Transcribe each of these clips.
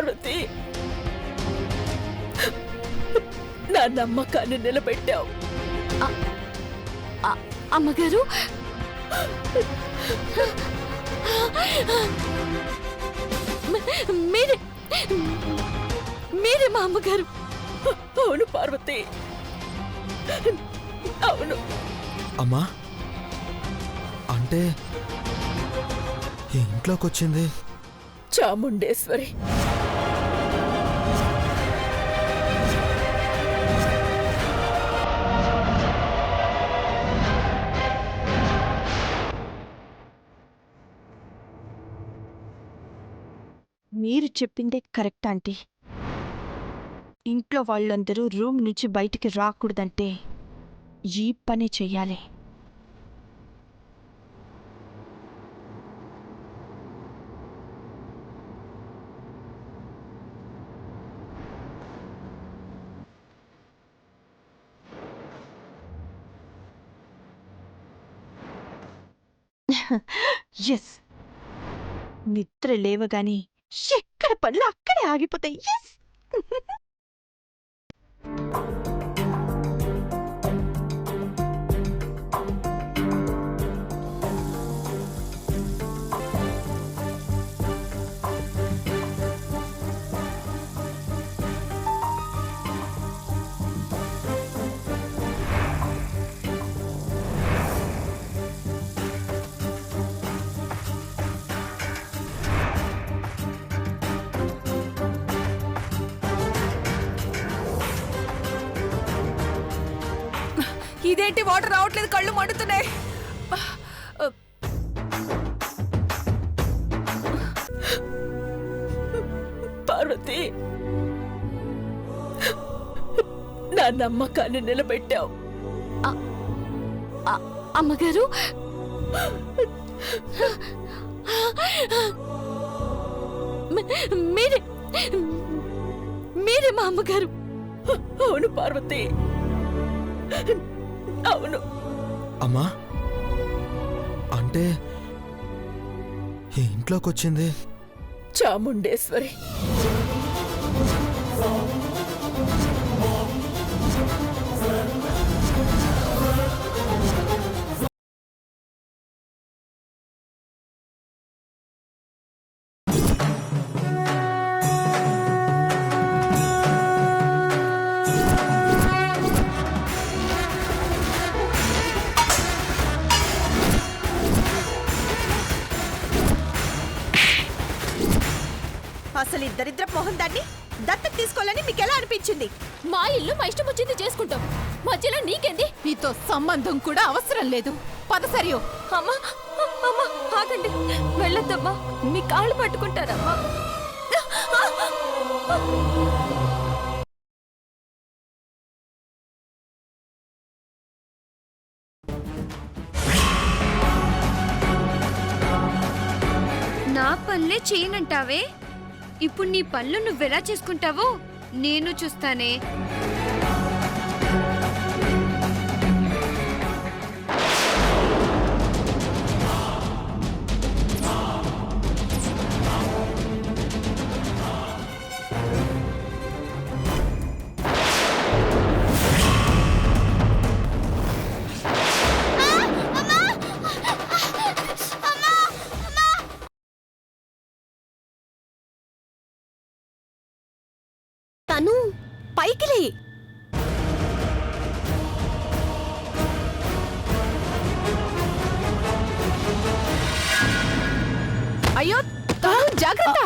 పార్వతి, నా నమ్మకాన్ని నిలబెట్టావు. అమ్మగారు, మీరే మా అమ్మగారు. అవును పార్వతి, అవును. అమ్మా, అంటే ఇంట్లోకి వచ్చింది చాముండేశ్వరి. మీరు చెప్పిందే కరెక్ట్ ఆంటీ. ఇంట్లో వాళ్ళందరూ రూమ్ నుంచి బయటికి రాకూడదంటే ఈ పని చెయ్యాలి. ఎస్, నిద్ర లేవగాని ఎక్కడ పనులు అక్కడే ఆగిపోతాయి. ఎస్. ఇదేంటి వాటర్ రావట్లేదు, కళ్ళు మండుతున్నాయి. పార్వతి, నా నమ్మకాన్ని నిలబెట్టావు. అమ్మగారు, మీరే మా అమ్మగారు. అవును పార్వతి, అవును. అమ్మా, అంటే ఇంట్లోకి వచ్చింది చాముండేశ్వరి. అసలు ఈ దరిద్ర మోహన్ దాన్ని దత్తత తీసుకోవాలని మీకెలా అనిపించింది? మా ఇల్లు మా ఇష్టం వచ్చింది చేసుకుంటాం, మధ్యలో నీకేంది? నీతో సంబంధం కూడా అవసరం లేదు. పద సరియో. అమ్మా, అమ్మా, ఆగండి, వెళ్ళొద్దమ్మా, మీ కాళ్ళు పట్టుకుంటారమ్మా. నా పనులే చేయనంటావే, ఇప్పుడు నీ పనులు నువ్వెలా చేసుకుంటావో నేను చూస్తానే. తను పైకిలే. అయ్యో, జాగ్రత్త.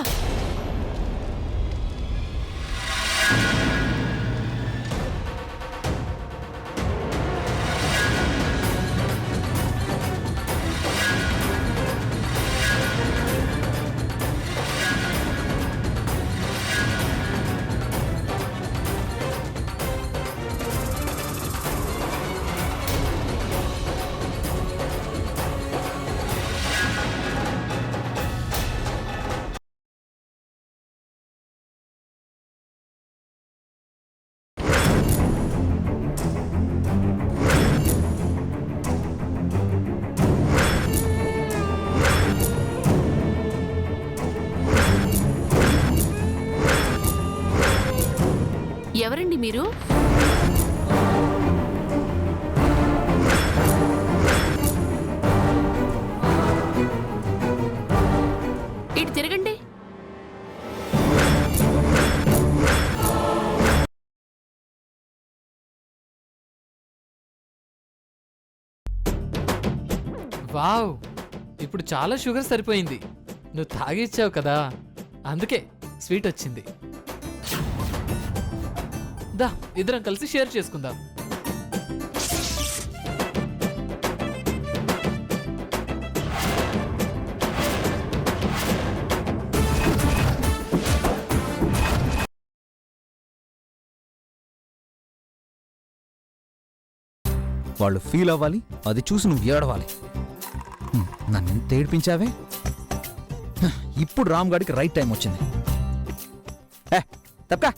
మీరు ఇటు తిరగండి. వావ్, ఇప్పుడు చాలా షుగర్ సరిపోయింది. నువ్వు తాగిచ్చావు కదా, అందుకే స్వీట్ వచ్చింది. దా, ఇద్దరం కలిసి షేర్ చేసుకుందాం. వాళ్ళు ఫీల్ అవ్వాలి, అది చూసి నువ్వు ఏడవాలి. నన్ను ఎంత ఏడిపించావే. ఇప్పుడు రామ్ గాడికి రైట్ టైం వచ్చింది. తప్పకా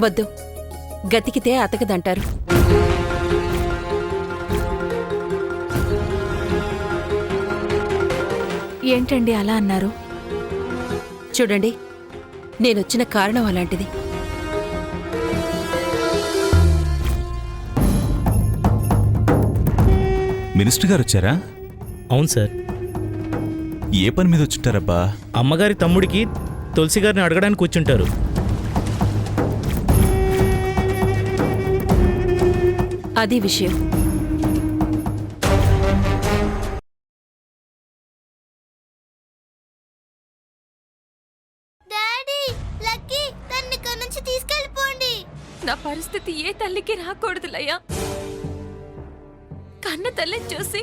వద్దు, గతికితే అతకదంటారు. ఏంటండి అలా అన్నారు? చూడండి, నేనొచ్చిన కారణం అలాంటిది. మినిస్టర్ గారు వచ్చారా? అవును సార్. ఏ పని మీద వచ్చుంటారబ్బా? అమ్మగారి తమ్ముడికి తులసి గారిని అడగడానికి కూర్చుంటారు. అది విషయం. నా పరిస్థితి ఏ తల్లికి రాకూడదులయ్యా. కన్న తల్లిని చూసి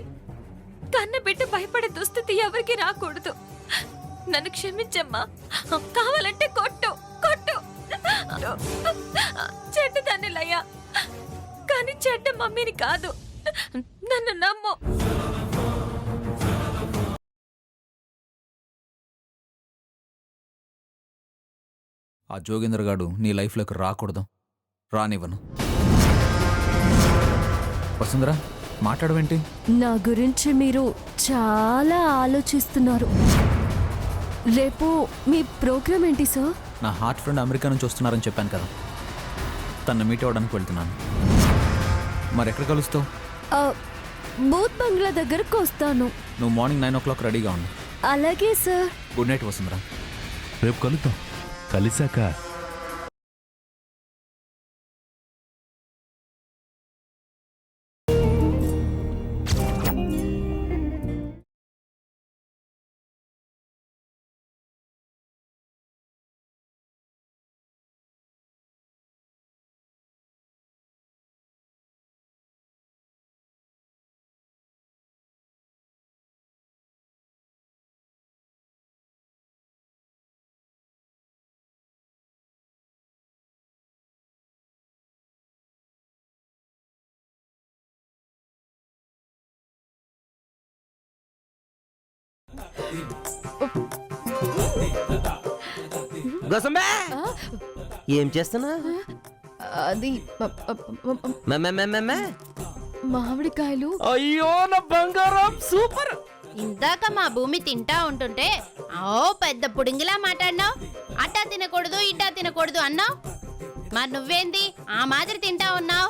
కన్న బిడ్డ భయపడే దుస్థితి ఎవరికి రాకూడదు. నన్ను క్షమించమ్మా. కావాలంటే కొట్టు కొట్టు. చెడ్డదాన్నిలయ్యా, కానీ చెడ్డ మమ్మీని కాదు. నన్ను నమ్ము. ఆ జోగేంద్ర గాడు నీ లైఫ్లోకి రాకూడదు, రానివ్వను. వసుంధరా, మాట్లాడవేంటి? నా గురించి మీరు చాలా ఆలోచిస్తున్నారు. రేపు మీ ప్రోగ్రామ్ ఏంటి సార్? నా హార్ట్ ఫ్రెండ్ అమెరికా నుంచి వస్తున్నారని చెప్పాను కదా, తను మీట్ అవ్వడానికి వెళ్తున్నాను. మరి ఎక్కడ కలుస్తావు? బూత్ బంగ్లా దగ్గరకు వస్తాను. నువ్వు మార్నింగ్ 9 o'clock రెడీగా ఉండు. అలాగే సార్. గుడ్ నైట్ వసుంధరా. రేపు కలుద్దాం. కలిసాక ఏం చేస్తున్నా? అది మామిడికాయలు. అయ్యో నా బంగారం, సూపర్. ఇందాక మా భూమి తింటా ఉంటుంటే ఓ పెద్ద పుడింగిలా మాట్లాడినావు. అట్టా తినకూడదు ఇట్టా తినకూడదు అన్నావు. మరి నువ్వేంది ఆ మాదిరి తింటా ఉన్నావు?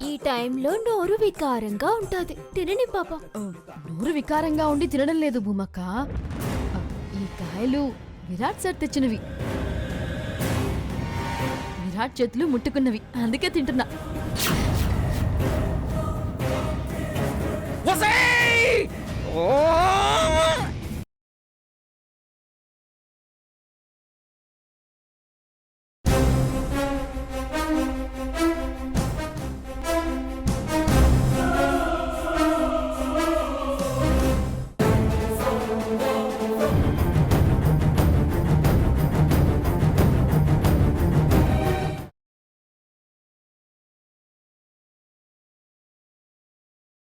ఈ టైంలో నోరు వికారంగా ఉంటది, తినని పాప. నోరు వికారంగా ఉండి తినడం లేదు భూమక్క. ఈ కాయలు విరాట్ సార్ తెచ్చినవి. విరాట్ చేతులు ముట్టుకున్నవి, అందుకే తింటున్నా. ఓ